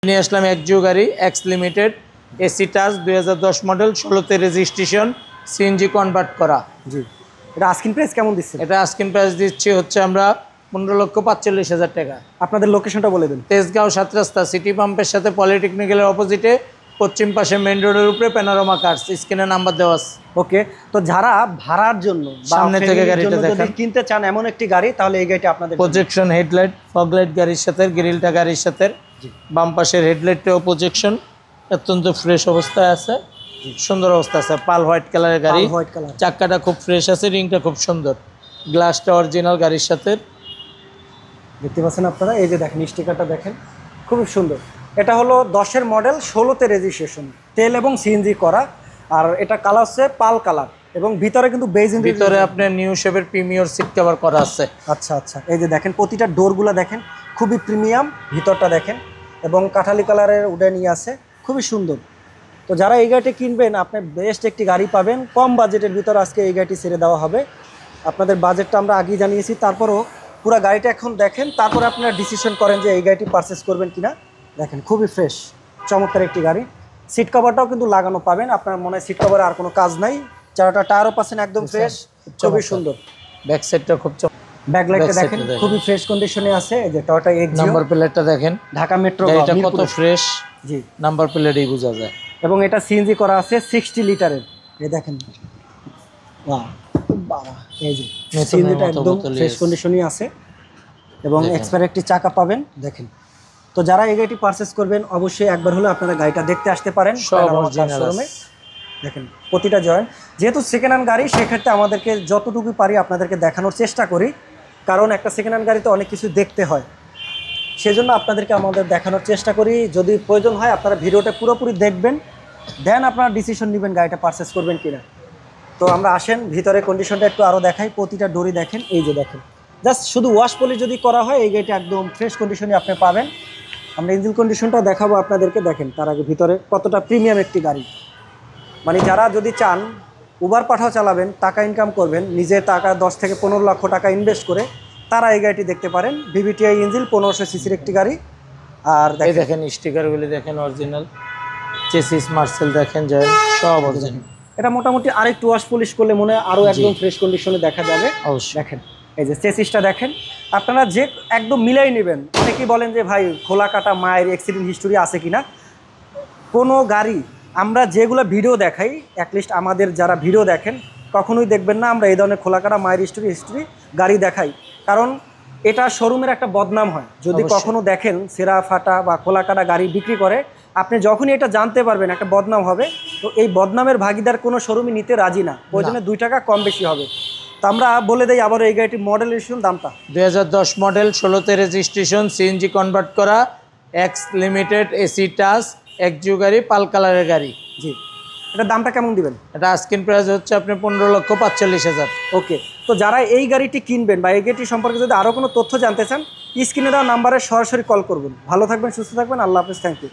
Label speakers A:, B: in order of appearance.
A: নিয়ে আসলাম একজিও গাড়ি X limited AC touch 2010 model 16তে রেজিস্ট্রেশন সিএনজি কনভার্ট করা।
B: জি, এটা আস্কিং প্রাইস কেমন দিচ্ছেন?
A: এটা আস্কিং প্রাইস দিচ্ছি হচ্ছে আমরা 15,45,000 টাকা।
B: আপনাদের লোকেশনটা বলে দিন।
A: তেজগাঁও 7 রাস্তা সিটি পাম্পের সাথে পলিটেকনিক্যালের অপোজিটে পশ্চিম পাশে মেইন রোডের উপরে প্যানোরামা কার্স, স্ক্রিনে নাম্বার দেওয়া আছে।
B: ওকে, তো যারা ভাড়ার জন্য
A: সামনে থেকে গাড়িটা
B: যদি
A: দেখেন,
B: কিনতে চান এমন একটি গাড়ি, তাহলে এই গাড়িটা আপনাদের
A: প্রজেকশন হেডলাইট, ফগ লাইট গাড়ির সাথে, গ্রিলটা গাড়ির সাথে, বাম পাশের হেডলাইটটাও প্রজেকশন, অত্যন্ত ফ্রেশ অবস্থায় আছে, সুন্দর অবস্থা আছে। পাল হোয়াইট কালারের গাড়ি,
B: হোয়াইট কালার,
A: চাক্কাটা খুব ফ্রেশ আছে, রিংটা খুব সুন্দর, গ্লাসটা অরিজিনাল গাড়ির সাথে।
B: দেখতে পাচ্ছেন আপনারা, এই যে দেখেন স্টিকারটা দেখেন, খুব সুন্দর। এটা হলো 10-এর মডেল, 16তে রেজিস্ট্রেশন, তেল এবং সিএনজি করা। আর এটা কালার হচ্ছে পাল কালার, এবং ভিতরে কিন্তু বেজ ইন্টেরিয়র,
A: ভিতরে আপনার নিউ শেপের প্রিমিয়ার সিট কভার করা আছে।
B: আচ্ছা আচ্ছা, এই যে দেখেন প্রতিটা ডোরগুলো দেখেন খুবই প্রিমিয়াম, ভিতরটা দেখেন, এবং কাঠালি কালারের উডেন আছে, খুবই সুন্দর। তো যারা এই গাড়িটি কিনবেন, আপনি বেস্ট একটি গাড়ি পাবেন কম বাজেটের ভিতর। আজকে এই গাড়িটি ছেড়ে দেওয়া হবে। আপনাদের বাজেটটা আমরা আগেই জানিয়েছি, তারপরও পুরো গাড়িটা এখন দেখেন, তারপরে আপনারা ডিসিশন করেন যে এই গাড়িটি পারচেস করবেন কিনা। দেখেন খুবই ফ্রেশ, চমৎকার একটি গাড়ি। সিট কভারটাও কিন্তু লাগানো পাবেন, আপনার মনে হয় সিট কভারে আর কোনো কাজ নাই। চারটা টায়ারও পাচ্ছেন একদম ফ্রেশ, খুবই সুন্দর।
A: ব্যাক সাইডটা খুব
B: ব্যাকলাইটটা দেখেন খুবই ফ্রেশ কন্ডিশনে আছে। এই যে টয়োটা এক্সিও,
A: নাম্বার প্লেটটা দেখেন,
B: ঢাকা মেট্রো,
A: গাড়িটা কত ফ্রেশ।
B: জি,
A: নাম্বার প্লেটই বোঝা যায়।
B: এবং এটা সিএনজি করা আছে 60 লিটারের। এই দেখেন, বাহ বাবা, এই যে সিএনজিটা একদম ফ্রেশ কন্ডিশনই আছে, এবং এক্সপায়ার একটি চাকা পাবেন। দেখেন, তো যারা এই গাড়িটি পারচেস করবেন অবশ্যই একবার হলে আপনারা গাড়িটা দেখতে আসতে পারেন শোরুমে। দেখেন প্রতিটা জয়েন্ট, যেহেতু সেকেন্ড হ্যান্ড গাড়ি, সেক্ষেত্রে আমাদেরকে যতটুকু পারি আপনাদেরকে দেখানোর চেষ্টা করি, কারণ একটা সেকেন্ড হ্যান্ড গাড়িতে অনেক কিছু দেখতে হয়, সেজন্য আপনাদেরকে আমাদের দেখানোর চেষ্টা করি। যদি প্রয়োজন হয় আপনারা ভিডিওটা পুরোপুরি দেখবেন, দেন আপনারা ডিসিশন নেবেন গাড়িটা পারচেস করবেন কিনা। তো আমরা আসেন ভিতরে কন্ডিশনটা একটু আরও দেখাই। প্রতিটা ডোরি দেখেন, এই যে দেখেন, জাস্ট শুধু ওয়াশ পলিশ যদি করা হয় এই গাড়িটা একদম ফ্রেশ কন্ডিশনে আপনি পাবেন। আমরা ইঞ্জিন কন্ডিশনটা দেখাবো আপনাদেরকে। দেখেন তার আগে ভিতরে কতটা প্রিমিয়াম একটি গাড়ি। মানে যারা যদি চান উবার পাঠাও চালাবেন, টাকা ইনকাম করবেন, নিজের টাকা 10 থেকে 15 লক্ষ টাকা ইনভেস্ট করে, তারা এই গাড়িটি দেখতে পারেন। ভিভিটিআই ইঞ্জিন, 1500 সিসির একটি গাড়ি। আর
A: দেখেন স্টিকারগুলি দেখেন, অরিজিনাল চেসিস মার্সেল দেখেন, জয়েন্ট সব অরিজিনাল।
B: এটা মোটামুটি আরেকটু ওয়াশ পলিশ করলে মনে হয় আরও একদম ফ্রেশ কন্ডিশনে দেখা যাবে।
A: অবশ্যই
B: দেখেন এই যে চেসিসটা দেখেন, আপনারা যে একদম মিলাই নেবেন। অনেকেই বলেন যে ভাই খোলা কাটা মায়ের অ্যাক্সিডেন্ট হিস্টোরি আছে কিনা। কোনো গাড়ি আমরা যেগুলো ভিডিও দেখাই, অ্যাটলিস্ট আমাদের যারা ভিডিও দেখেন, কখনোই দেখবেন না আমরা এই ধরনের খোলা কাটা মায়ের হিস্টোরি গাড়ি দেখাই, কারণ এটা শোরুমের একটা বদনাম হয়। যদি কখনো দেখেন সেরা ফাটা বা খোলা কাটা গাড়ি বিক্রি করে, আপনি যখনই এটা জানতে পারবেন একটা বদনাম হবে, তো এই বদনামের ভাগিদার কোনো শোরুমই নিতে রাজি না, ওই জন্য 2 টাকা কম বেশি হবে। তো আমরা বলে দেই আবার এই গাড়িটির মডেল রেজিস্ট্রেশন দামটা
A: 2010 মডেল, 16তে রেজিস্ট্রেশন, সিএনজি কনভার্ট করা, এক্স লিমিটেড এসি টাচ একজিও গাড়ি, পাল কালারের গাড়ি।
B: জি, এটার দামটা কেমন দিবেন?
A: এটা আস্কিং প্রাইস হচ্ছে আপনি 15,45,000।
B: ওকে, তো যারা এই গাড়িটি কিনবেন বা এই গাড়িটি সম্পর্কে যদি আরও কোনো তথ্য জানতে চান, স্ক্রিনে দেওয়া নাম্বারে সরাসরি কল করবেন। ভালো থাকবেন, সুস্থ থাকবেন, আল্লাহ হাফেজ, থ্যাংক ইউ।